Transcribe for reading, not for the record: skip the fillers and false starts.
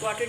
½